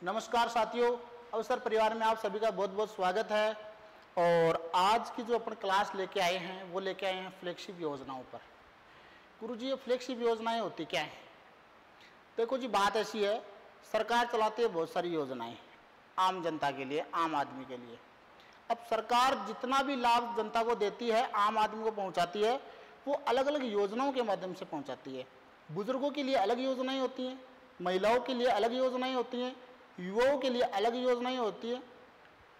नमस्कार साथियों, अवसर परिवार में आप सभी का बहुत बहुत स्वागत है। और आज की जो अपन क्लास लेके आए हैं वो लेके आए हैं फ्लैगशिप योजनाओं पर। गुरुजी, ये फ्लैगशिप योजनाएं होती क्या हैं? देखो जी, बात ऐसी है, सरकार चलाती है बहुत सारी योजनाएं आम जनता के लिए, आम आदमी के लिए। अब सरकार जितना भी लाभ जनता को देती है, आम आदमी को पहुंचाती है, वो अलग अलग योजनाओं के माध्यम से पहुंचाती है। बुजुर्गों के लिए अलग योजनाएं होती हैं, महिलाओं के लिए अलग योजनाएं होती हैं, युवाओं के लिए अलग योजनाएं होती हैं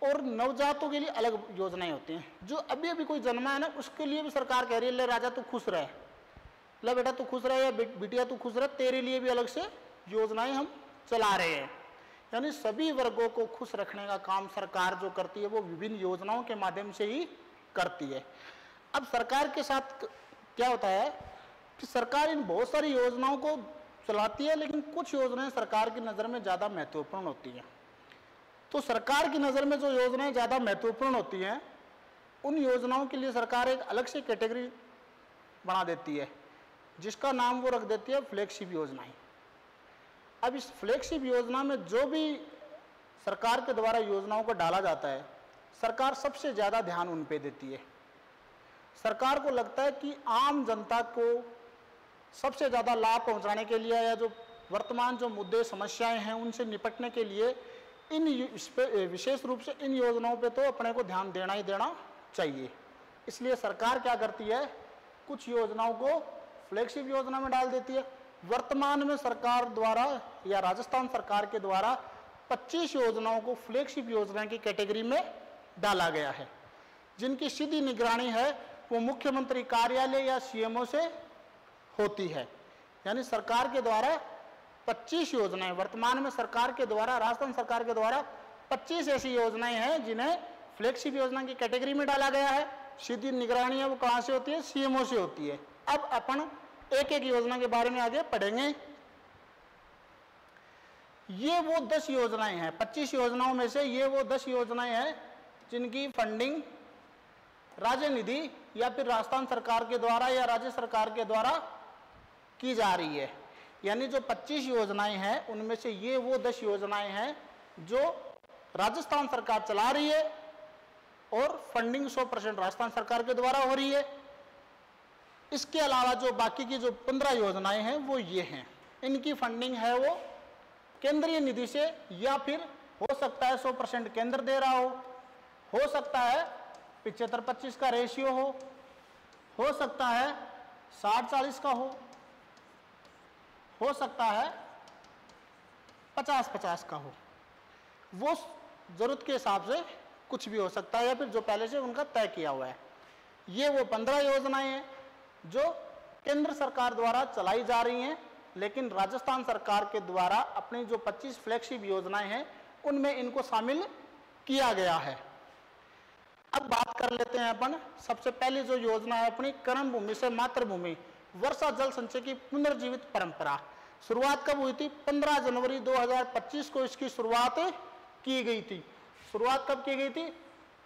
और नवजातों के लिए अलग योजनाएं होती हैं। जो अभी अभी कोई जन्मा है ना, उसके लिए भी सरकार कह रही है, ले राजा तू खुश रहे, ले बेटा तू खुश रहे, या बिटिया तू खुश रहे, तेरे लिए भी अलग से योजनाएं हम चला रहे हैं। यानी सभी वर्गों को खुश रखने का काम सरकार जो करती है वो विभिन्न योजनाओं के माध्यम से ही करती है। अब सरकार के साथ क्या होता है कि सरकार इन बहुत सारी योजनाओं को चलाती है, लेकिन कुछ योजनाएं सरकार की नज़र में ज़्यादा महत्वपूर्ण होती हैं। तो सरकार की नज़र में जो योजनाएं ज़्यादा महत्वपूर्ण होती हैं, उन योजनाओं के लिए सरकार एक अलग से कैटेगरी बना देती है, जिसका नाम वो रख देती है फ्लैगशिप योजनाएं। अब इस फ्लैगशिप योजना में जो भी सरकार के द्वारा योजनाओं को डाला जाता है, सरकार सबसे ज़्यादा ध्यान उन पे देती है। सरकार को लगता है कि आम जनता को सबसे ज़्यादा लाभ पहुंचाने के लिए, या जो वर्तमान जो मुद्दे समस्याएं हैं उनसे निपटने के लिए विशेष रूप से इन योजनाओं पे तो अपने को ध्यान देना ही देना चाहिए। इसलिए सरकार क्या करती है, कुछ योजनाओं को फ्लैगशिप योजना में डाल देती है। वर्तमान में सरकार द्वारा या राजस्थान सरकार के द्वारा 25 योजनाओं को फ्लैगशिप योजना की कैटेगरी में डाला गया है, जिनकी सीधी निगरानी है वो मुख्यमंत्री कार्यालय या सीएमओ से होती है। यानी सरकार के द्वारा 25 योजनाएं, वर्तमान में सरकार के द्वारा, राजस्थान सरकार के द्वारा 25 ऐसी योजनाएं हैं जिन्हें फ्लैगशिप योजना की कैटेगरी में डाला गया है। सीधी निगरानी है वो कहां से होती है? सीएमओ से होती है। अब अपन एक एक योजना के बारे में आगे पढ़ेंगे। ये वो 10 योजनाएं हैं, 25 योजनाओं में से ये वो 10 योजनाएं हैं जिनकी फंडिंग राज्य निधि या फिर राजस्थान सरकार के द्वारा या राज्य सरकार के द्वारा की जा रही है। यानी जो 25 योजनाएं हैं उनमें से ये वो 10 योजनाएं हैं जो राजस्थान सरकार चला रही है और फंडिंग 100% राजस्थान सरकार के द्वारा हो रही है। इसके अलावा जो बाकी की जो 15 योजनाएं हैं वो ये हैं, इनकी फंडिंग है वो केंद्रीय निधि से, या फिर हो सकता है 100% केंद्र दे रहा हो सकता है 75-25 का रेशियो हो सकता है 60-40 का हो सकता है 50-50 का वो जरूरत के हिसाब से कुछ भी हो सकता है, या फिर जो पहले से उनका तय किया हुआ है। ये वो 15 योजनाएं हैं जो केंद्र सरकार द्वारा चलाई जा रही हैं, लेकिन राजस्थान सरकार के द्वारा अपनी जो 25 फ्लैगशिप योजनाएं हैं उनमें इनको शामिल किया गया है। अब बात कर लेते हैं अपन, सबसे पहली जो योजना है अपनी कर्म भूमि से मातृभूमि वर्षा जल संचय की पुनर्जीवित परंपरा। शुरुआत कब हुई थी? 15 जनवरी 2025 को इसकी शुरुआत की गई थी। शुरुआत कब की गई थी?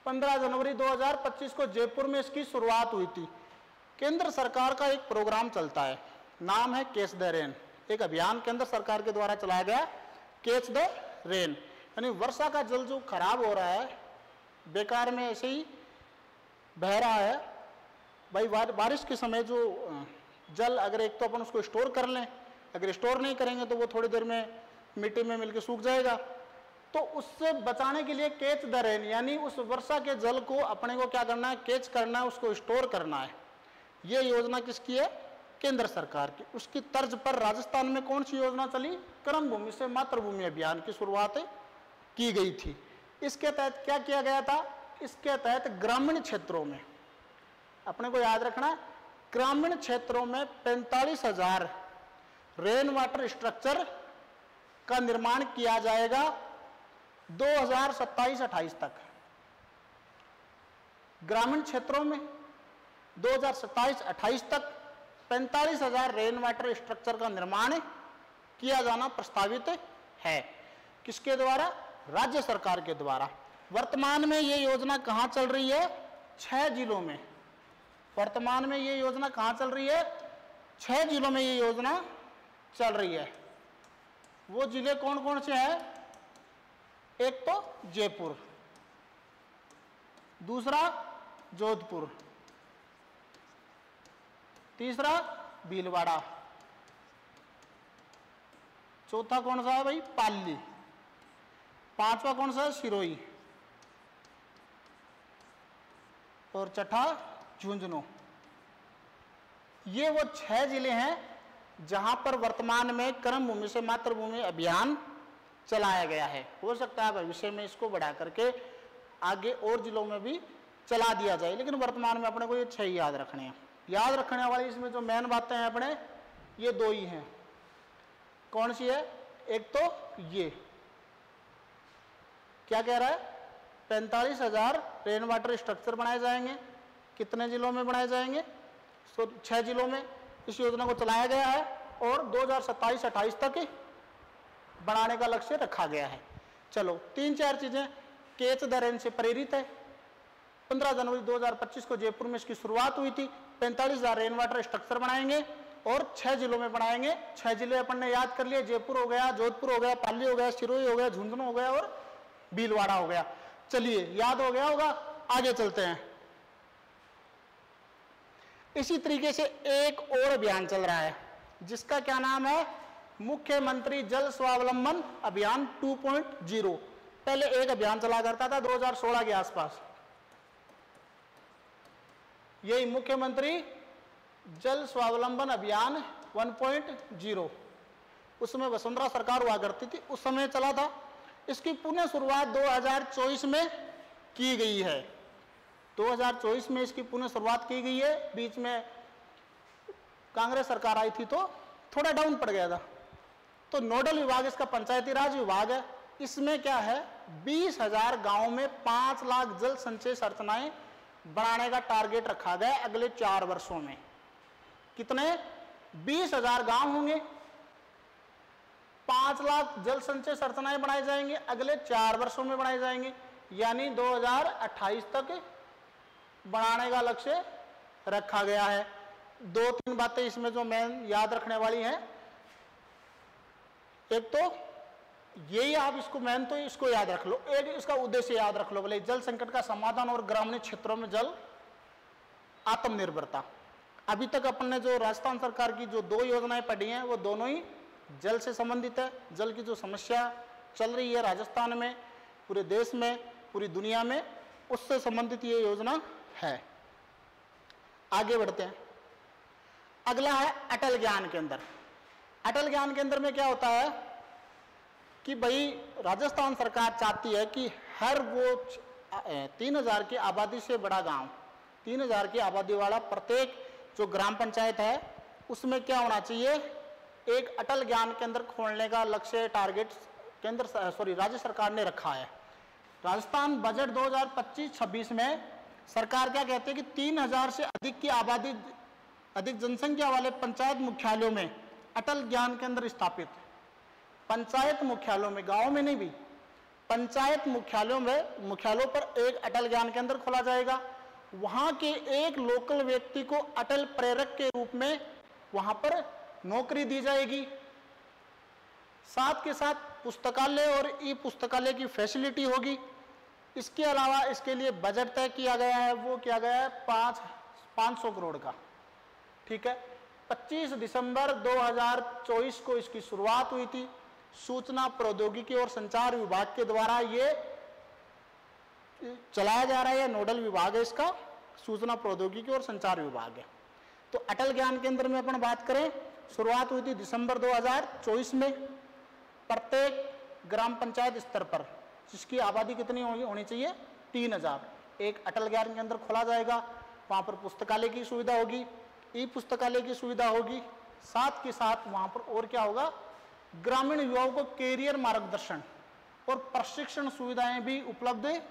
15 जनवरी 2025 को जयपुर में इसकी शुरुआत हुई थी। केंद्र सरकार का एक प्रोग्राम चलता है, नाम है कैच द रेन। एक अभियान केंद्र सरकार के द्वारा चलाया गया, कैच द रेन। यानी वर्षा का जल जो खराब हो रहा है, बेकार में ऐसे ही बह रहा है भाई, बारिश के समय जो जल, अगर एक तो अपन उसको स्टोर कर लें, अगर स्टोर नहीं करेंगे तो वो थोड़ी देर में मिट्टी में मिलकर सूख जाएगा। तो उससे बचाने के लिए कैच द रेन, यानी उस वर्षा के जल को अपने को क्या करना है? कैच करना है, उसको स्टोर करना है। ये योजना किसकी है? केंद्र सरकार की। उसकी तर्ज पर राजस्थान में कौन सी योजना चली? कर्म भूमि से मातृभूमि अभियान की शुरुआत की गई थी। इसके तहत क्या किया गया था? इसके तहत ग्रामीण क्षेत्रों में, अपने को याद रखना, ग्रामीण क्षेत्रों में 45,000 रेन वाटर स्ट्रक्चर का निर्माण किया जाएगा 2027-28 तक। ग्रामीण क्षेत्रों में 2027-28 तक 45,000 रेन वाटर स्ट्रक्चर का निर्माण किया जाना प्रस्तावित है। किसके द्वारा? राज्य सरकार के द्वारा। वर्तमान में ये योजना कहाँ चल रही है? 6 जिलों में। वर्तमान में ये योजना कहाँ चल रही है? 6 जिलों में ये योजना चल रही है। वो जिले कौन कौन से हैं? एक तो जयपुर, दूसरा जोधपुर, तीसरा भीलवाड़ा, चौथा कौन सा है भाई, पाली, पांचवा कौन सा है, सिरोही, और छठा झुंझुनू। ये वो 6 जिले हैं जहां पर वर्तमान में कर्मभूमि से मातृभूमि अभियान चलाया गया है। हो सकता है भविष्य में इसको बढ़ा करके आगे और जिलों में भी चला दिया जाए, लेकिन वर्तमान में अपने को ये 6 याद रखने हैं। याद रखने वाली इसमें जो मेन बातें हैं अपने, ये 2 ही हैं। कौन सी है, एक तो ये क्या कह रहा है, 45,000 रेन वाटर स्ट्रक्चर बनाए जाएंगे। कितने जिलों में बनाए जाएंगे, 6 जिलों में इस योजना को चलाया गया है और 2027-28 तक बनाने का लक्ष्य रखा गया है। चलो 3-4 चीजें कैच द रेन से प्रेरित है। 15 जनवरी 2025 को जयपुर में इसकी शुरुआत हुई थी। 45,000 रेन वाटर स्ट्रक्चर बनाएंगे और 6 जिलों में बनाएंगे। 6 जिले अपन ने याद कर लिए, जयपुर हो गया, जोधपुर हो गया, पाली हो गया, सिरोही हो गया, झुंझुनू हो गया और भीलवाड़ा हो गया। चलिए याद हो गया होगा, आगे चलते हैं। इसी तरीके से एक और अभियान चल रहा है जिसका क्या नाम है, मुख्यमंत्री जल स्वावलंबन अभियान 2.0। पहले एक अभियान चला करता था 2016 के आसपास, यही मुख्यमंत्री जल स्वावलंबन अभियान 1.0। उसमें वसुंधरा सरकार हुआ करती थी, उस समय चला था। इसकी पुनः शुरुआत 2024 में की गई है। 2024 में इसकी पुनः शुरुआत की गई है। बीच में कांग्रेस सरकार आई थी तो थोड़ा डाउन पड़ गया था। तो नोडल विभाग इसका पंचायती राज विभाग है। इसमें क्या है, 20,000 गांवों में 5 लाख जल संचय संरचनाएं बनाने का टारगेट रखा गया अगले 4 वर्षों में। कितने, 20,000 गांव होंगे, 5 लाख जल संचय संरचनाएं बनाई जाएंगे, अगले 4 वर्षों में बनाए जाएंगे, यानी 2028 तक बनाने का लक्ष्य रखा गया है। 2-3 बातें इसमें जो मेन याद रखने वाली हैं, एक तो यही, आप इसको मेन तो इसको याद रख लो, एक इसका उद्देश्य याद रख लो, बोले जल संकट का समाधान और ग्रामीण क्षेत्रों में जल आत्मनिर्भरता। अभी तक अपन ने जो राजस्थान सरकार की जो 2 योजनाएं पढ़ी हैं वो दोनों ही जल से संबंधित है। जल की जो समस्या चल रही है राजस्थान में, पूरे देश में, पूरी दुनिया में, उससे संबंधित ये योजना है। आगे बढ़ते हैं। अगला है अटल ज्ञान केंद्र। अटल ज्ञान केंद्र में क्या होता है कि भाई राजस्थान सरकार चाहती है कि हर वो 3,000 की आबादी से बड़ा गांव, 3,000 की आबादी वाला प्रत्येक जो ग्राम पंचायत है उसमें क्या होना चाहिए, एक अटल ज्ञान केंद्र खोलने का लक्ष्य, टारगेट राज्य सरकार ने रखा है। राजस्थान बजट 2025-26 में सरकार क्या कहती है कि 3,000 से अधिक की आबादी, अधिक जनसंख्या वाले पंचायत मुख्यालयों में अटल ज्ञान केंद्र स्थापित। पंचायत मुख्यालयों में, गांव में नहीं भी, पंचायत मुख्यालयों में, मुख्यालयों पर एक अटल ज्ञान केंद्र खोला जाएगा। वहां के एक लोकल व्यक्ति को अटल प्रेरक के रूप में वहां पर नौकरी दी जाएगी। साथ के साथ पुस्तकालय और ई पुस्तकालय की फैसिलिटी होगी। इसके अलावा इसके लिए बजट तय किया गया है, वो किया गया है 500 करोड़ का। ठीक है, 25 दिसंबर 2024 को इसकी शुरुआत हुई थी। सूचना प्रौद्योगिकी और संचार विभाग के द्वारा ये चलाया जा रहा है। नोडल विभाग है इसका, सूचना प्रौद्योगिकी और संचार विभाग है। तो अटल ज्ञान केंद्र में अपन बात करें, शुरुआत हुई थी दिसंबर 2024 में। प्रत्येक ग्राम पंचायत स्तर पर, जिसकी आबादी कितनी होनी चाहिए, 3,000, एक अटल ज्ञान केंद्र खोला जाएगा। वहां पर पुस्तकालय की सुविधा होगी, ई पुस्तकालय की सुविधा होगी। साथ के साथ वहां पर और क्या होगा, ग्रामीण युवाओं को कैरियर मार्गदर्शन और प्रशिक्षण सुविधाएं भी उपलब्ध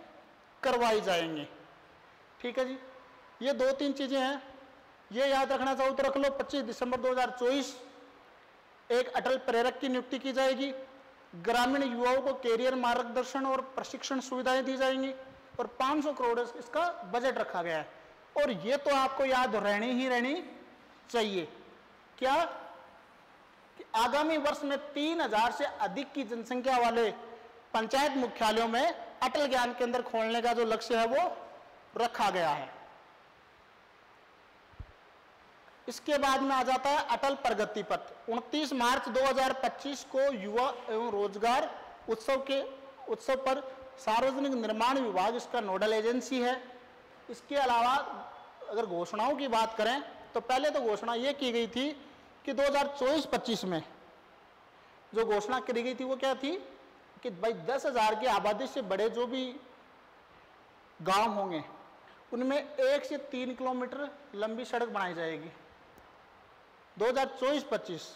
करवाई जाएंगी। ठीक है जी, ये 2-3 चीजें हैं, ये याद रखना चाहो तो रख लो। 25 दिसंबर 2024 एक अटल प्रेरक की नियुक्ति की जाएगी। ग्रामीण युवाओं को कैरियर मार्गदर्शन और प्रशिक्षण सुविधाएं दी जाएंगी और 500 करोड़ इसका बजट रखा गया है। और ये तो आपको याद रहनी चाहिए क्या, कि आगामी वर्ष में 3,000 से अधिक की जनसंख्या वाले पंचायत मुख्यालयों में अटल ज्ञान केंद्र खोलने का जो लक्ष्य है वो रखा गया है। इसके बाद में आ जाता है अटल प्रगति पथ। 29 मार्च 2025 को युवा एवं रोजगार उत्सव पर सार्वजनिक निर्माण विभाग इसका नोडल एजेंसी है। इसके अलावा अगर घोषणाओं की बात करें तो पहले तो घोषणा ये की गई थी कि 2024-25 में जो घोषणा करी गई थी वो क्या थी कि भाई 10,000 की आबादी से बड़े जो भी गांव होंगे उनमें 1 से 3 किलोमीटर लंबी सड़क बनाई जाएगी। 2024-25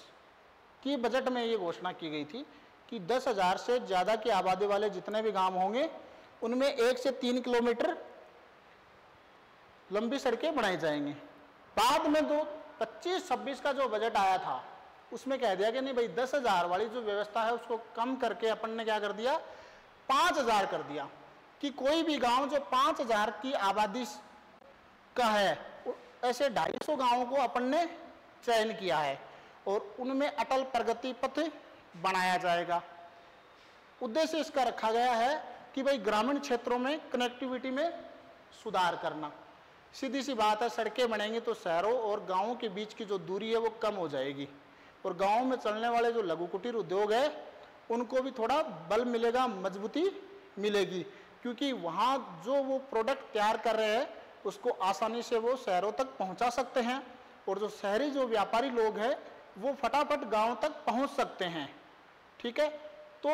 की बजट में ये घोषणा की गई थी कि 10,000 से ज़्यादा की आबादी वाले जितने भी गांव होंगे उनमें 1 से 3 किलोमीटर लंबी सड़कें बनाई जाएंगी। बाद में 25-26 का जो बजट आया था उसमें कह दिया कि नहीं भाई 10,000 वाली जो व्यवस्था है उसको कम करके अपन ने क्या कर दिया 5,000 कर दिया कि कोई भी गांव जो 5,000 की आबादी का है ऐसे 250 गांवों को अपन ने चयन किया है और उनमें अटल प्रगति पथ बनाया जाएगा। उद्देश्य इसका रखा गया है कि भाई ग्रामीण क्षेत्रों में कनेक्टिविटी में सुधार करना। सीधी सी बात है, सड़कें बनेंगी तो शहरों और गांवों के बीच की जो दूरी है वो कम हो जाएगी और गांवों में चलने वाले जो लघु कुटीर उद्योग है उनको भी थोड़ा बल मिलेगा, मजबूती मिलेगी, क्योंकि वहाँ जो वो प्रोडक्ट तैयार कर रहे हैं उसको आसानी से वो शहरों तक पहुँचा सकते हैं और जो शहरी जो व्यापारी लोग हैं वो फटाफट गांव तक पहुँच सकते हैं। ठीक है, तो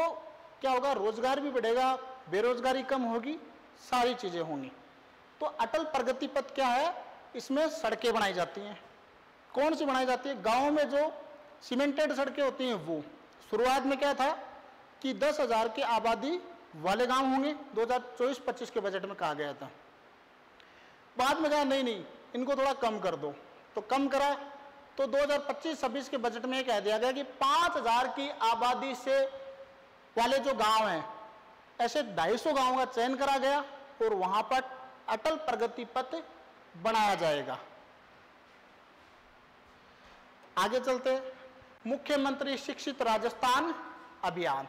क्या होगा, रोजगार भी बढ़ेगा, बेरोजगारी कम होगी, सारी चीज़ें होंगी। तो अटल प्रगति पथ क्या है, इसमें सड़कें बनाई जाती हैं। कौन सी बनाई जाती है? गाँव में जो सीमेंटेड सड़कें होती हैं वो। शुरुआत में क्या था कि 10,000 की आबादी वाले गांव होंगे, 2024-25 के बजट में कहा गया था। बाद में कहा नहीं इनको थोड़ा कम कर दो, तो कम करा तो 2025-26 के बजट में कह दिया गया कि 5,000 की आबादी से वाले जो गांव हैं ऐसे 250 गांवों का चयन करा गया और वहां पर अटल प्रगति पथ बनाया जाएगा। आगे चलते, मुख्यमंत्री शिक्षित राजस्थान अभियान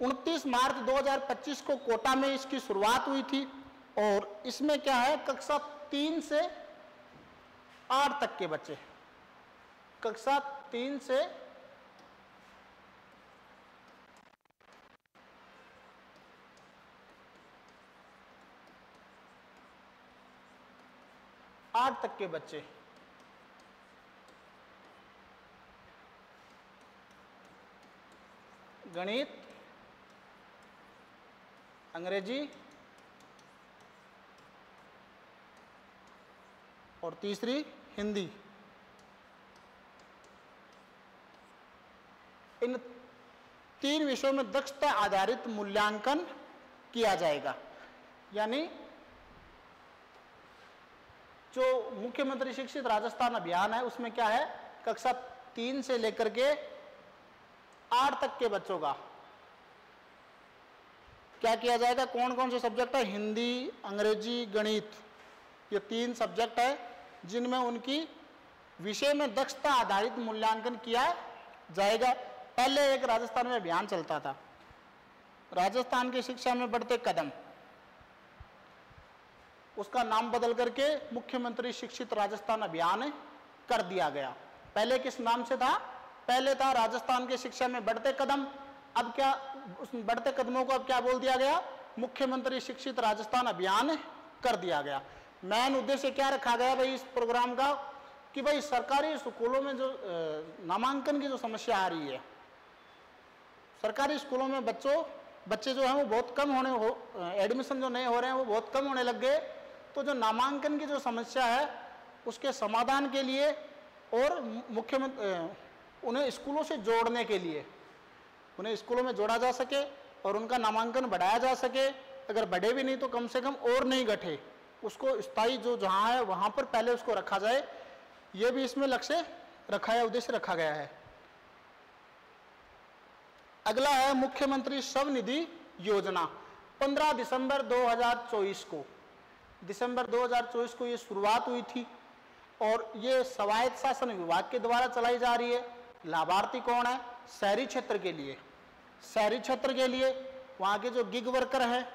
29 मार्च 2025 को कोटा में इसकी शुरुआत हुई थी और इसमें क्या है, कक्षा 3 से 8 तक के बच्चे, कक्षा 3 से 8 तक के बच्चे गणित, अंग्रेजी और तीसरी हिंदी, इन 3 विषयों में दक्षता आधारित मूल्यांकन किया जाएगा। यानी जो मुख्यमंत्री शिक्षित राजस्थान अभियान है उसमें क्या है, कक्षा 3 से लेकर के 8 तक के बच्चों का क्या किया जाएगा, कौन कौन से सब्जेक्ट है, हिंदी, अंग्रेजी, गणित, ये 3 सब्जेक्ट है जिनमें उनकी विषय में दक्षता आधारित मूल्यांकन किया जाएगा। पहले एक राजस्थान में अभियान चलता था, राजस्थान की शिक्षा में बढ़ते कदम, उसका नाम बदल करके मुख्यमंत्री शिक्षित राजस्थान अभियान कर दिया गया। पहले किस नाम से था? पहले था राजस्थान की शिक्षा में बढ़ते कदम। अब क्या, उस बढ़ते कदमों को अब क्या बोल दिया गया, मुख्यमंत्री शिक्षित राजस्थान अभियान कर दिया गया। मेन उद्देश्य क्या रखा गया भाई इस प्रोग्राम का कि भाई सरकारी स्कूलों में जो नामांकन की जो समस्या आ रही है, सरकारी स्कूलों में बच्चे जो हैं वो बहुत कम एडमिशन जो नए हो रहे हैं वो बहुत कम होने लग गए। तो जो नामांकन की जो समस्या है उसके समाधान के लिए और मुख्यमंत्री उन्हें स्कूलों से जोड़ने के लिए, उन्हें स्कूलों में जोड़ा जा सके और उनका नामांकन बढ़ाया जा सके, अगर बढ़े भी नहीं तो कम से कम और नहीं घटे, उसको स्थायी जो जहाँ है वहाँ पर पहले उसको रखा जाए, ये भी इसमें लक्ष्य रखा है, उद्देश्य रखा गया है। अगला है मुख्यमंत्री स्वनिधि योजना। 15 दिसंबर 2024 को, दिसंबर 2024 को ये शुरुआत हुई थी और ये स्वायत्त शासन विभाग के द्वारा चलाई जा रही है। लाभार्थी कौन है? शहरी क्षेत्र के लिए, शहरी क्षेत्र के लिए वहाँ के जो गिग वर्कर हैं,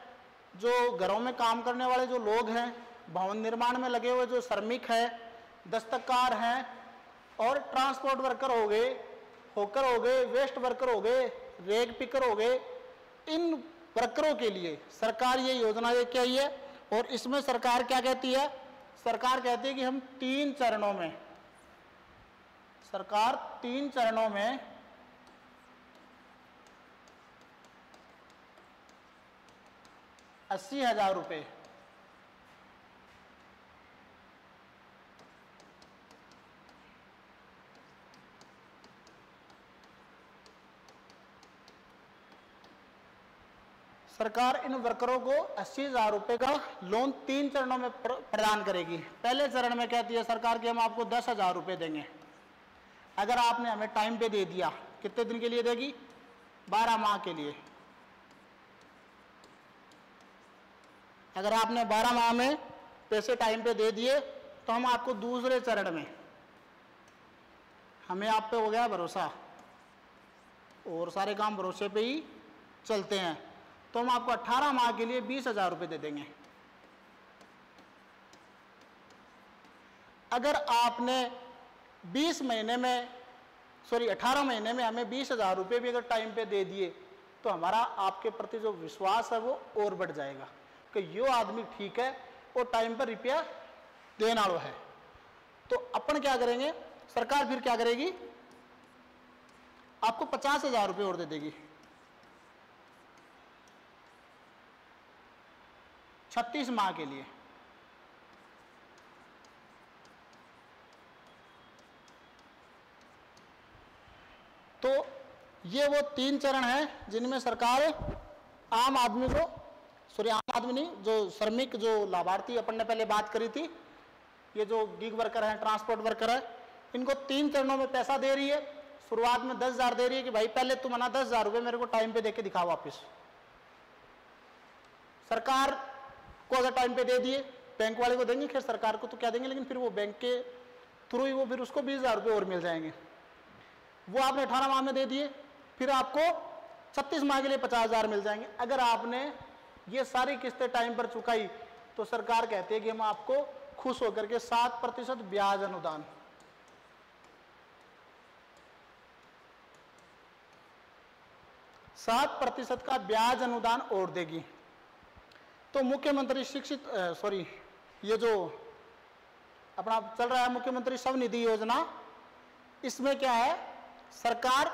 जो घरों में काम करने वाले जो लोग हैं, भवन निर्माण में लगे हुए जो श्रमिक हैं, दस्तकार हैं, और ट्रांसपोर्ट वर्कर हो गए, होकर हो गए, वेस्ट वर्कर हो गए, रेग पिकर हो गए, इन वर्करों के लिए सरकार ये योजना लेके आई है। और इसमें सरकार क्या कहती है? सरकार कहती है कि हम 3 चरणों में, सरकार 3 चरणों में 80,000 रुपये सरकार इन वर्करों को 80,000 रुपये का लोन 3 चरणों में प्रदान करेगी। पहले चरण में कहती है सरकार कि हम आपको 10,000 रुपये देंगे अगर आपने हमें टाइम पे दे दिया। कितने दिन के लिए देगी? 12 माह के लिए। अगर आपने 12 माह में पैसे टाइम पे दे दिए तो हम आपको दूसरे चरण में, हमें आप पे हो गया भरोसा और सारे काम भरोसे पे ही चलते हैं, तो हम आपको 18 माह के लिए 20,000 रुपये दे देंगे। अगर आपने 18 महीने में हमें 20,000 रुपये भी अगर टाइम पे दे दिए तो हमारा आपके प्रति जो विश्वास है वो और बढ़ जाएगा कि यो आदमी ठीक है और टाइम पर रुपया देने वाला है। तो अपन क्या करेंगे, सरकार फिर क्या करेगी, आपको 50,000 रुपये और दे देगी 36 माह के लिए। तो ये वो 3 चरण हैं जिनमें सरकार आम आदमी को, आम आदमी नहीं, जो श्रमिक, जो लाभार्थी अपन ने पहले बात करी थी, ये जो गिग वर्कर हैं, ट्रांसपोर्ट वर्कर है, इनको 3 चरणों में पैसा दे रही है। शुरुआत में 10,000 दे रही है कि भाई पहले तुम ना 10,000 रुपये मेरे को टाइम पे दे के दिखाओ वापिस। सरकार को अगर टाइम पे दे दिए, बैंक वाले को देंगे, खैर सरकार को तो क्या देंगे, लेकिन फिर वो बैंक के थ्रू ही वो फिर उसको 20,000 रुपये और मिल जाएंगे। वो आपने 18 माह में दे दिए, फिर आपको 36 माह के लिए 50,000 मिल जाएंगे। अगर आपने ये सारी किस्तें टाइम पर चुकाई तो सरकार कहती है कि हम आपको खुश होकर के 7% ब्याज अनुदान, 7% का ब्याज अनुदान और देगी। तो मुख्यमंत्री ये जो अपना चल रहा है मुख्यमंत्री स्वनिधि योजना, इसमें क्या है, सरकार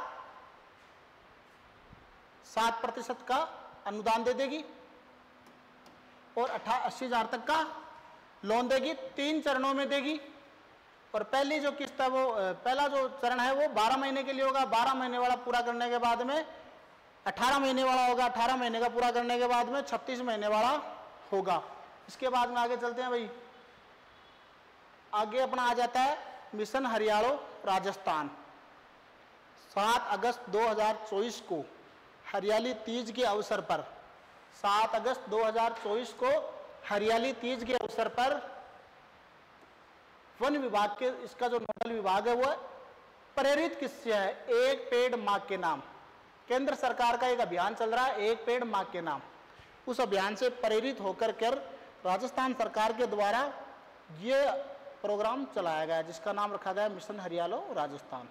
7% का अनुदान दे देगी और 80,000 तक का लोन देगी। 3 चरणों में देगी। और पहली जो किस्त है वो, पहला जो चरण है वो 12 महीने के लिए होगा। 12 महीने वाला पूरा करने के बाद में 18 महीने वाला होगा। 18 महीने का पूरा करने के बाद में 36 महीने वाला होगा। इसके बाद में आगे चलते हैं भाई। आगे अपना आ जाता है मिशन हरियाणा राजस्थान। 7 अगस्त 2024 को हरियाली तीज के अवसर पर, 7 अगस्त 2024 को हरियाली तीज के अवसर पर वन विभाग के, इसका जो नोडल विभाग है वो प्रेरित किससे है, एक पेड़ मां के नाम। केंद्र सरकार का एक अभियान चल रहा है, एक पेड़ मां के नाम। उस अभियान से प्रेरित होकर राजस्थान सरकार के द्वारा ये प्रोग्राम चलाया गया जिसका नाम रखा गया मिशन हरियाणा राजस्थान।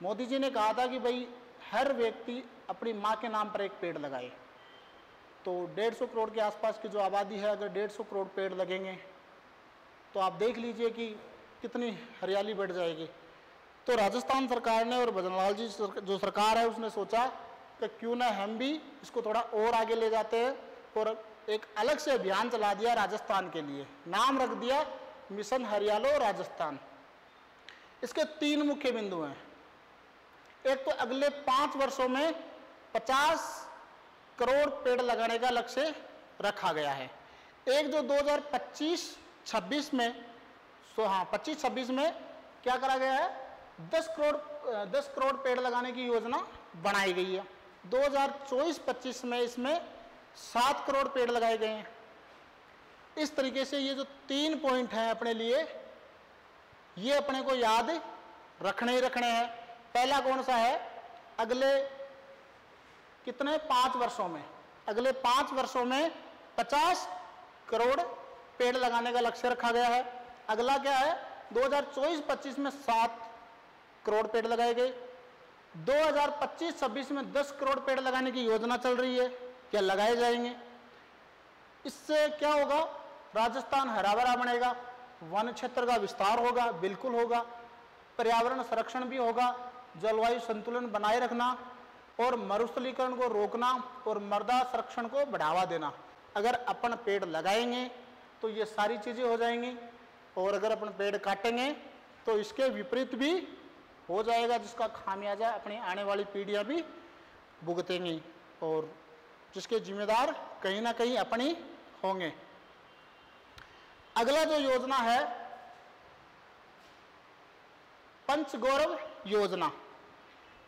मोदी जी ने कहा था कि भाई हर व्यक्ति अपनी मां के नाम पर एक पेड़ लगाए। तो 150 करोड़ के आसपास की जो आबादी है, अगर 150 करोड़ पेड़ लगेंगे तो आप देख लीजिए कि कितनी हरियाली बढ़ जाएगी। तो राजस्थान सरकार ने और भजनलाल जी जो सरकार है उसने सोचा कि क्यों ना हम भी इसको थोड़ा और आगे ले जाते हैं और एक अलग से अभियान चला दिया राजस्थान के लिए। नाम रख दिया मिशन हरियाणा राजस्थान। इसके 3 मुख्य बिंदु हैं। एक तो अगले 5 वर्षों में 50 करोड़ पेड़ लगाने का लक्ष्य रखा गया है। एक जो 2025-26 में 25-26 में क्या करा गया है, 10 करोड़ पेड़ लगाने की योजना बनाई गई है। 2024-25 में इसमें 7 करोड़ पेड़ लगाए गए हैं। इस तरीके से ये जो 3 पॉइंट हैं अपने लिए, ये अपने को याद रखने ही रखने हैं। पहला कौन सा है, अगले कितने 5 वर्षों में, अगले 5 वर्षों में 50 करोड़ पेड़ लगाने का लक्ष्य रखा गया है। अगला क्या है, 2024-25 में 7 करोड़ पेड़ लगाए गए, 2025-26 में 10 करोड़ पेड़ लगाने की योजना चल रही है या लगाए जाएंगे। इससे क्या होगा, राजस्थान हरा भरा बनेगा, वन क्षेत्र का विस्तार होगा, बिल्कुल होगा, पर्यावरण संरक्षण भी होगा, जलवायु संतुलन बनाए रखना और मरुस्थलीकरण को रोकना और मृदा संरक्षण को बढ़ावा देना। अगर अपन पेड़ लगाएंगे तो ये सारी चीजें हो जाएंगी, और अगर अपन पेड़ काटेंगे तो इसके विपरीत भी हो जाएगा, जिसका खामियाजा अपनी आने वाली पीढ़ियां भी भुगतेंगी और जिसके जिम्मेदार कहीं ना कहीं अपनी होंगे। अगला जो योजना है पंचगौरव योजना।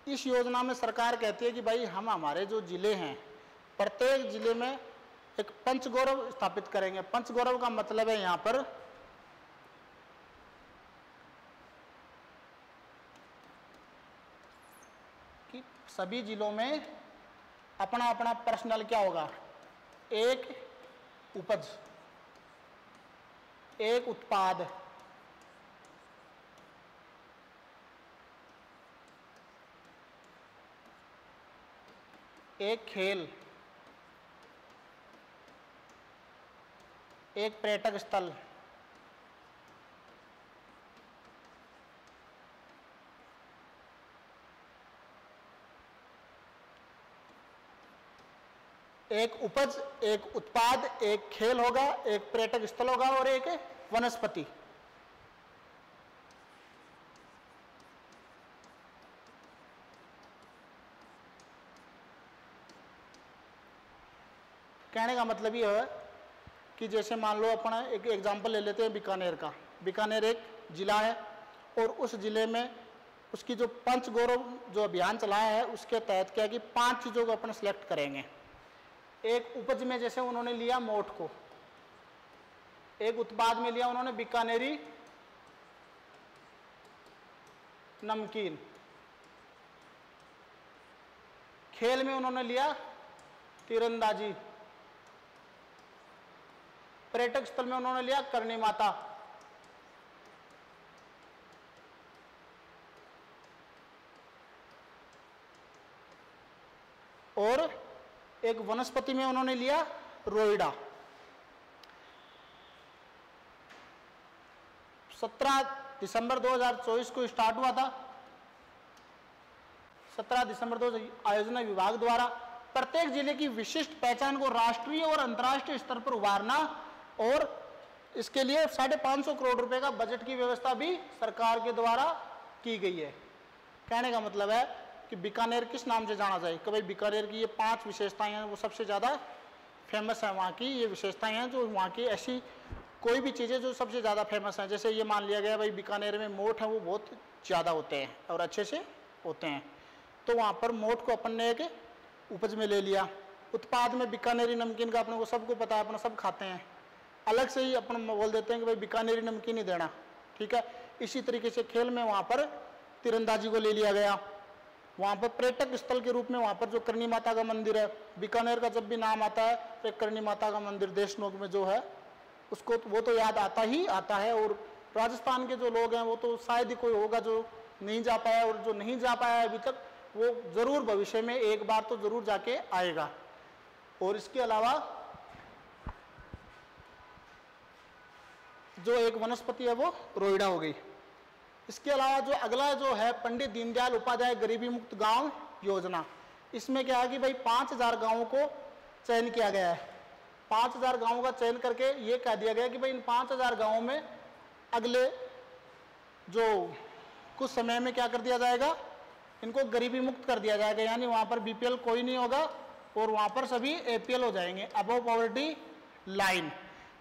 इस योजना में सरकार कहती है कि भाई हम हमारे जो जिले हैं प्रत्येक जिले में एक पंचगौरव स्थापित करेंगे। पंचगौरव का मतलब है यहां पर कि सभी जिलों में अपना अपना पर्सनल क्या होगा, एक उपज, एक उत्पाद, एक खेल, एक पर्यटक स्थल, एक उपज, एक उत्पाद, एक खेल होगा, एक पर्यटक स्थल होगा और एक वनस्पति। कहने का मतलब ये है कि जैसे मान लो अपन एक एग्जांपल ले लेते हैं बीकानेर का। बीकानेर एक जिला है और उस जिले में उसकी जो पंचगौरव जो अभियान चलाया है उसके तहत क्या कि 5 चीज़ों को अपन सिलेक्ट करेंगे। एक उपज में जैसे उन्होंने लिया मोठ को, एक उत्पाद में लिया उन्होंने बीकानेरी नमकीन, खेल में उन्होंने लिया तीरंदाजी, पर्यटक स्थल में उन्होंने लिया करनी माता, और एक वनस्पति में उन्होंने लिया रोइडा। 17 दिसंबर 2024 को स्टार्ट हुआ था। 17 दिसंबर 2024 आयोजना विभाग द्वारा प्रत्येक जिले की विशिष्ट पहचान को राष्ट्रीय और अंतर्राष्ट्रीय स्तर पर उभारना और इसके लिए 550 करोड़ रुपए का बजट की व्यवस्था भी सरकार के द्वारा की गई है। कहने का मतलब है कि बीकानेर किस नाम से जाना जाए कि भाई बीकानेर की ये 5 विशेषताएं हैं, वो सबसे ज़्यादा फेमस है। वहाँ की ये विशेषताएं हैं जो वहाँ की ऐसी कोई भी चीज़ें जो सबसे ज़्यादा फेमस हैं। जैसे ये मान लिया गया भाई बीकानेर में मोठ है वो बहुत ज़्यादा होते हैं और अच्छे से होते हैं, तो वहाँ पर मोठ को अपन ने एक उपज में ले लिया। उत्पाद में बीकानेरी नमकीन का अपने को सबको पता है, अपना सब खाते हैं, अलग से ही अपन बोल देते हैं कि भाई बीकानेरी नमकीन ही देना, ठीक है। इसी तरीके से खेल में वहाँ पर तीरंदाजी को ले लिया गया। वहाँ पर पर्यटक स्थल के रूप में वहाँ पर जो करनी माता का मंदिर है, बीकानेर का जब भी नाम आता है तो करनी माता का मंदिर देशनोक में जो है उसको वो तो याद आता ही आता है। और राजस्थान के जो लोग हैं वो तो शायद ही कोई होगा जो नहीं जा पाया, और जो नहीं जा पाया अभी तक वो जरूर भविष्य में एक बार तो जरूर जाके आएगा। और इसके अलावा जो एक वनस्पति है वो रोइडा हो गई। इसके अलावा जो अगला जो है पंडित दीनदयाल उपाध्याय गरीबी मुक्त गांव योजना, इसमें क्या है कि भाई 5000 गांवों को चयन किया गया है। 5000 गांवों का चयन करके ये कह दिया गया कि भाई इन 5000 गांवों में अगले जो कुछ समय में क्या कर दिया जाएगा, इनको गरीबी मुक्त कर दिया जाएगा, यानी वहाँ पर बीपीएल कोई नहीं होगा और वहाँ पर सभी एपीएल हो जाएंगे, अबव पॉवर्टी लाइन,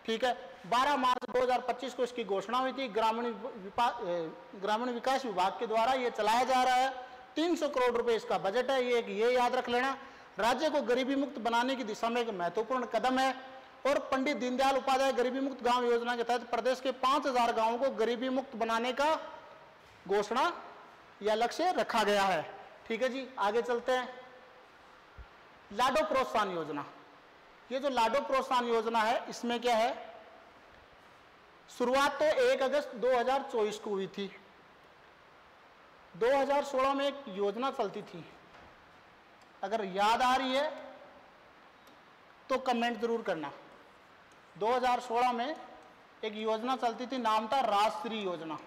ठीक है। 12 मार्च 2025 को इसकी घोषणा हुई थी। ग्रामीण विकास विभाग के द्वारा ये चलाया जा रहा है। 300 करोड़ रुपए इसका बजट है। ये याद रख लेना, राज्य को गरीबी मुक्त बनाने की दिशा में एक महत्वपूर्ण कदम है। और पंडित दीनदयाल उपाध्याय गरीबी मुक्त गांव योजना के तहत प्रदेश के 5000 गांवों को गरीबी मुक्त बनाने का घोषणा या लक्ष्य रखा गया है, ठीक है जी। आगे चलते हैं। लाडो प्रोत्साहन योजना। ये जो लाडो प्रोत्साहन योजना है, इसमें क्या है, शुरुआत तो 1 अगस्त 2024 को हुई थी। 2016 में एक योजना चलती थी, अगर याद आ रही है तो कमेंट जरूर करना। 2016 में एक योजना चलती थी, नाम था राजश्री योजना।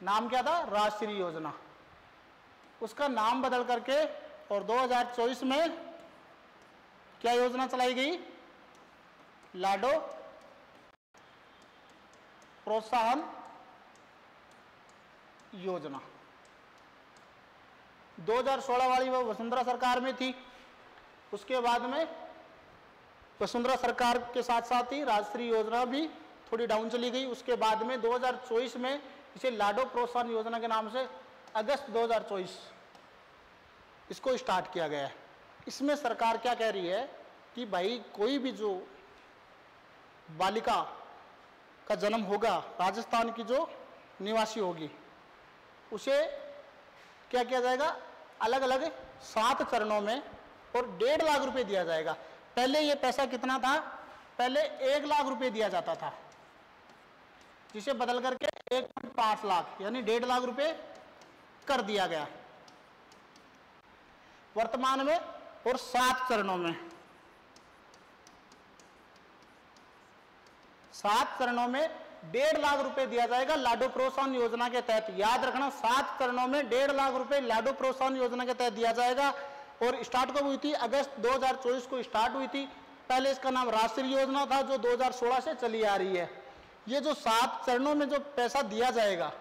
नाम क्या था? राजश्री योजना। उसका नाम बदल करके और 2024 में क्या योजना चलाई गई? लाडो प्रोत्साहन योजना। 2016 वाली वो वसुंधरा सरकार में थी, उसके बाद में वसुंधरा सरकार के साथ साथ ही राजश्री योजना भी थोड़ी डाउन चली गई। उसके बाद में 2024 में इसे लाडो प्रोत्साहन योजना के नाम से अगस्त 2024 इसको स्टार्ट किया गया है। इसमें सरकार क्या कह रही है कि भाई कोई भी जो बालिका का जन्म होगा, राजस्थान की जो निवासी होगी, उसे क्या किया जाएगा? अलग अलग 7 चरणों में और 1.5 लाख रुपए दिया जाएगा। पहले ये पैसा कितना था? पहले 1 लाख रुपए दिया जाता था, जिसे बदल करके 1.5 लाख यानी 1.5 लाख रुपए कर दिया गया वर्तमान में, और 7 चरणों में। 7 चरणों में 1.5 लाख रुपए दिया जाएगा लाडो प्रोत्साहन योजना के तहत। याद रखना, 7 चरणों में 1.5 लाख रुपए लाडो प्रोत्साहन योजना के तहत दिया जाएगा। और स्टार्ट कब हुई थी? अगस्त 2024 को स्टार्ट हुई थी। पहले इसका नाम राजश्री योजना था, जो 2016 से चली आ रही है। ये जो 7 चरणों में जो पैसा दिया जाएगा,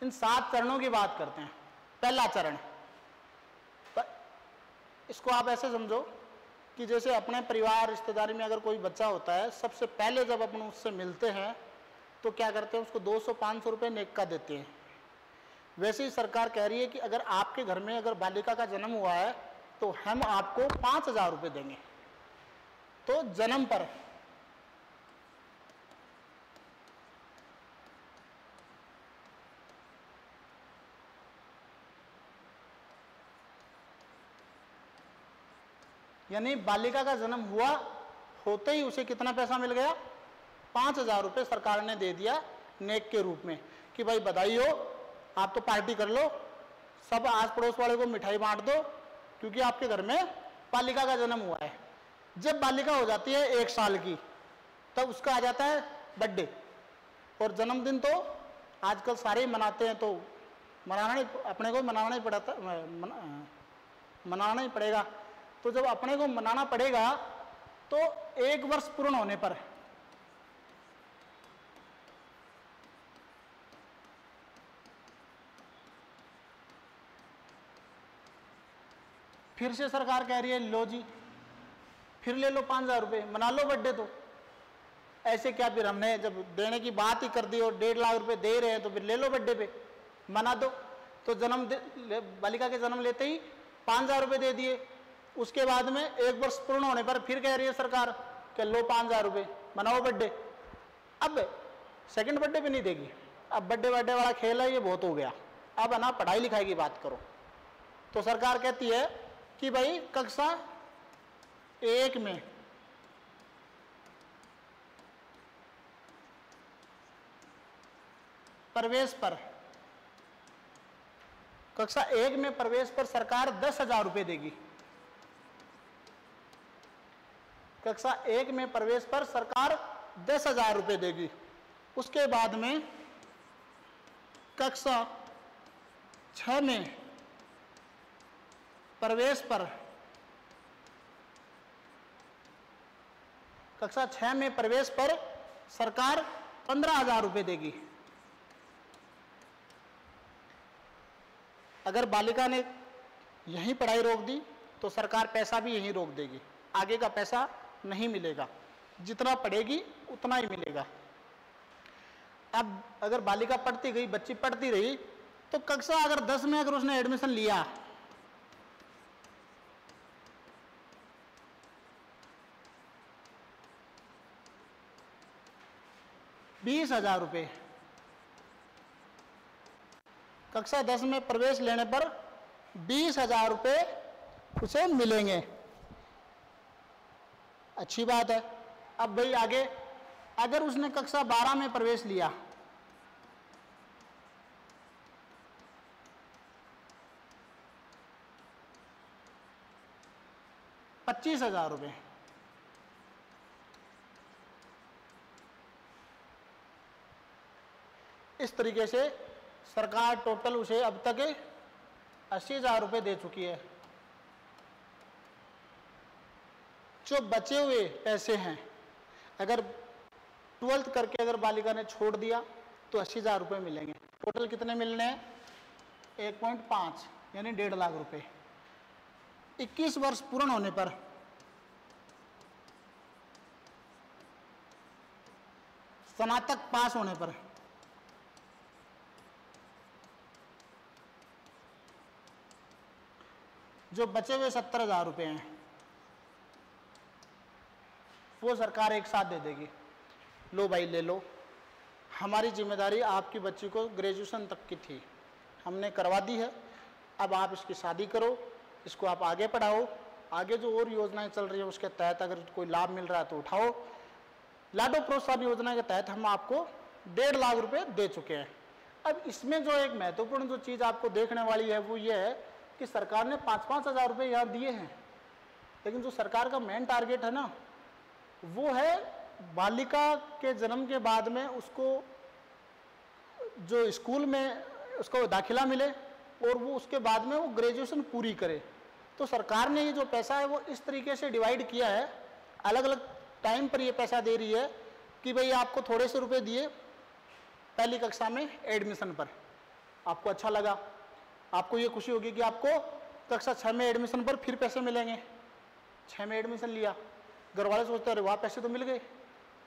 इन 7 चरणों की बात करते हैं। पहला चरण, इसको आप ऐसे समझो कि जैसे अपने परिवार रिश्तेदारी में अगर कोई बच्चा होता है, सबसे पहले जब अपन उससे मिलते हैं तो क्या करते हैं? उसको 200-500 रुपये नेक का देते हैं। वैसे ही सरकार कह रही है कि अगर आपके घर में अगर बालिका का जन्म हुआ है तो हम आपको 5,000 रुपये देंगे। तो जन्म पर यानी बालिका का जन्म हुआ होते ही उसे कितना पैसा मिल गया? 5,000 रुपये सरकार ने दे दिया नेक के रूप में कि भाई बधाई हो, आप तो पार्टी कर लो, सब आस पड़ोस वाले को मिठाई बांट दो, क्योंकि आपके घर में बालिका का जन्म हुआ है। जब बालिका हो जाती है 1 साल की, तब उसका आ जाता है बर्थडे। और जन्मदिन तो आजकल सारे ही मनाते हैं, तो मनाना नहीं, अपने को मनाना ही पड़ेगा। तो जब अपने को मनाना पड़ेगा तो 1 वर्ष पूर्ण होने पर फिर से सरकार कह रही है लो जी, फिर ले लो 5,000 रुपये, मना लो बर्थडे। तो ऐसे क्या, फिर हमने जब देने की बात ही कर दी और 1.5 लाख रुपए दे रहे हैं तो फिर ले लो बर्थडे पे, मना दो। तो बालिका के जन्म लेते ही 5,000 रुपये दे दिए। उसके बाद में 1 वर्ष पूर्ण होने पर फिर कह रही है सरकार कि लो 5,000 रुपये, मनाओ बर्थडे। अब सेकंड बर्थडे पे नहीं देगी। अब बर्थडे वाला खेल है, ये बहुत हो गया। अब है ना, पढ़ाई लिखाई की बात करो। तो सरकार कहती है कि भाई कक्षा 1 में प्रवेश पर, कक्षा 1 में प्रवेश पर सरकार 10,000 रुपये देगी। कक्षा 1 में प्रवेश पर सरकार 10,000 रुपये देगी। उसके बाद में कक्षा 6 में प्रवेश पर, कक्षा 6 में प्रवेश पर सरकार 15,000 रुपये देगी। अगर बालिका ने यहीं पढ़ाई रोक दी तो सरकार पैसा भी यहीं रोक देगी, आगे का पैसा नहीं मिलेगा, जितना पढ़ेगी उतना ही मिलेगा। अब अगर बालिका पढ़ती गई, बच्ची पढ़ती रही, तो कक्षा अगर 10 में अगर उसने एडमिशन लिया, 20,000 रुपये। कक्षा 10 में प्रवेश लेने पर 20,000 रुपये उसे मिलेंगे। अच्छी बात है। अब भाई आगे, अगर उसने कक्षा 12 में प्रवेश लिया, ₹25,000। इस तरीके से सरकार टोटल उसे अब तक 80,000 रुपये दे चुकी है। जो बचे हुए पैसे हैं, अगर 12th करके अगर बालिका ने छोड़ दिया तो 80,000 रुपये मिलेंगे। टोटल कितने मिलने हैं? 1.5 यानी 1.5 लाख रुपये। 21 वर्ष पूर्ण होने पर स्नातक पास होने पर जो बचे हुए 70,000 रुपये हैं वो सरकार एक साथ दे देगी। लो भाई ले लो, हमारी जिम्मेदारी आपकी बच्ची को ग्रेजुएशन तक की थी, हमने करवा दी है, अब आप इसकी शादी करो, इसको आप आगे पढ़ाओ, आगे जो और योजनाएं चल रही हैं उसके तहत अगर कोई लाभ मिल रहा है तो उठाओ। लाडो प्रोत्साहन योजना के तहत हम आपको 1.5 लाख रुपए दे चुके हैं। अब इसमें जो एक महत्वपूर्ण जो चीज़ आपको देखने वाली है वो ये है कि सरकार ने 5-5 हज़ार रुपये यहाँ दिए हैं, लेकिन जो सरकार का मेन टारगेट है ना वो है बालिका के जन्म के बाद में उसको जो स्कूल में उसको दाखिला मिले और वो उसके बाद में वो ग्रेजुएशन पूरी करे। तो सरकार ने ये जो पैसा है वो इस तरीके से डिवाइड किया है, अलग अलग टाइम पर ये पैसा दे रही है कि भाई आपको थोड़े से रुपए दिए पहली कक्षा में एडमिशन पर, आपको अच्छा लगा, आपको ये खुशी होगी कि आपको कक्षा 6 में एडमिशन पर फिर पैसे मिलेंगे। 6 में एडमिशन लिया, घर वाले सोचते हैं अरे वाह पैसे तो मिल गए,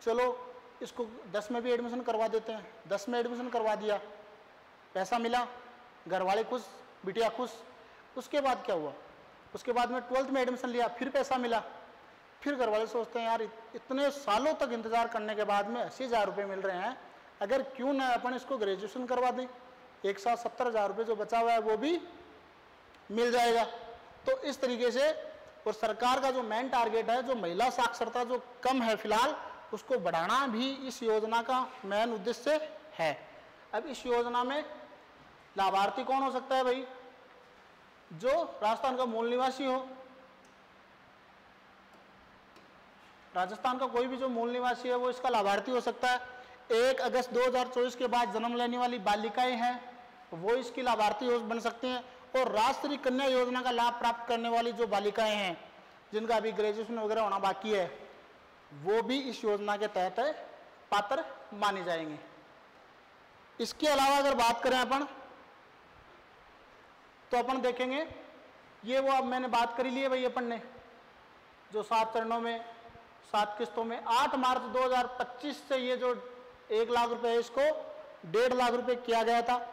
चलो इसको 10 में भी एडमिशन करवा देते हैं। 10 में एडमिशन करवा दिया, पैसा मिला, घर वाले खुश, बिटिया खुश। उसके बाद क्या हुआ? उसके बाद में 12th में एडमिशन लिया, फिर पैसा मिला, फिर घर वाले सोचते हैं यार इतने सालों तक इंतजार करने के बाद में 80,000 रुपये मिल रहे हैं, अगर क्यों ना अपन इसको ग्रेजुएशन करवा दें, एक साथ 70,000 रुपये जो बचा हुआ है वो भी मिल जाएगा। तो इस तरीके से, और सरकार का जो मेन टारगेट है, जो महिला साक्षरता जो कम है फिलहाल, उसको बढ़ाना भी इस योजना का मेन उद्देश्य है। अब इस योजना में लाभार्थी कौन हो सकता है भाई? जो राजस्थान का मूल निवासी हो, राजस्थान का कोई भी जो मूल निवासी है वो इसका लाभार्थी हो सकता है। 1 अगस्त 2024 के बाद जन्म लेने वाली बालिकाएं हैं वो इसकी लाभार्थी बन सकती हैं, और राष्ट्रीय कन्या योजना का लाभ प्राप्त करने वाली जो बालिकाएं हैं जिनका अभी ग्रेजुएशन वगैरह होना बाकी है वो भी इस योजना के तहत पात्र मानी जाएंगे। इसके अलावा अगर बात करें अपन, तो अपन देखेंगे ये वो, अब मैंने बात करी ली है भाई अपन ने जो 7 चरणों में 7 किस्तों में 8 मार्च 2025 से ये जो 1 लाख रुपए है इसको 1.5 लाख रुपए किया गया था।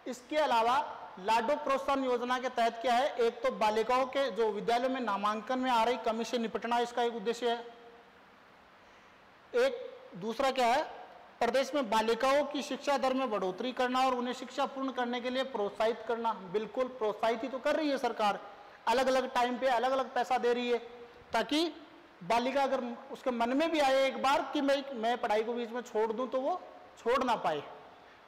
इसके अलावा लाडो प्रोत्साहन योजना के तहत क्या है, एक तो बालिकाओं के जो विद्यालयों में नामांकन में आ रही कमी से निपटना इसका एक उद्देश्य है। एक दूसरा क्या है, प्रदेश में बालिकाओं की शिक्षा दर में बढ़ोतरी करना और उन्हें शिक्षा पूर्ण करने के लिए प्रोत्साहित करना। बिल्कुल प्रोत्साहित ही तो कर रही है सरकार, अलग अलग टाइम पे अलग अलग पैसा दे रही है ताकि बालिका अगर उसके मन में भी आए एक बार कि मैं पढ़ाई को बीच में छोड़ दूं तो वो छोड़ ना पाए।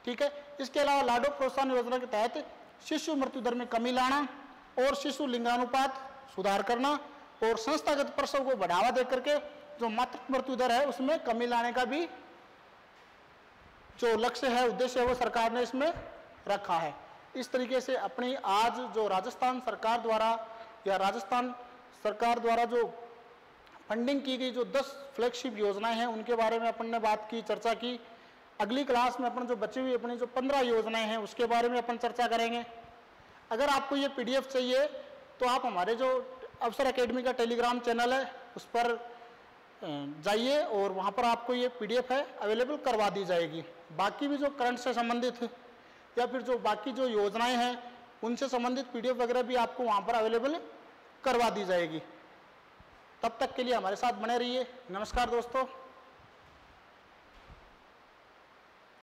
ठीक है। इसके अलावा लाडो प्रोत्साहन योजना के तहत शिशु मृत्यु दर में कमी लाना और शिशु लिंगानुपात सुधार करना और संस्थागत प्रसव को बढ़ावा देकर के जो मातृ मृत्यु दर है उसमें कमी लाने का भी जो लक्ष्य है, उद्देश्य है, वो सरकार ने इसमें रखा है। इस तरीके से अपनी आज जो राजस्थान सरकार द्वारा या राजस्थान सरकार द्वारा जो फंडिंग की गई जो 10 फ्लैगशिप योजनाएं हैं उनके बारे में अपन ने बात की, चर्चा की। अगली क्लास में अपन जो बची हुई अपनी जो 15 योजनाएं हैं उसके बारे में अपन चर्चा करेंगे। अगर आपको ये PDF चाहिए तो आप हमारे जो अवसर एकेडमी का टेलीग्राम चैनल है उस पर जाइए और वहाँ पर आपको ये PDF है अवेलेबल करवा दी जाएगी। बाकी भी जो करंट से संबंधित या फिर जो बाकी जो योजनाएं हैं उनसे संबंधित PDF वगैरह भी आपको वहाँ पर अवेलेबल करवा दी जाएगी। तब तक के लिए हमारे साथ बने रहिए। नमस्कार दोस्तों।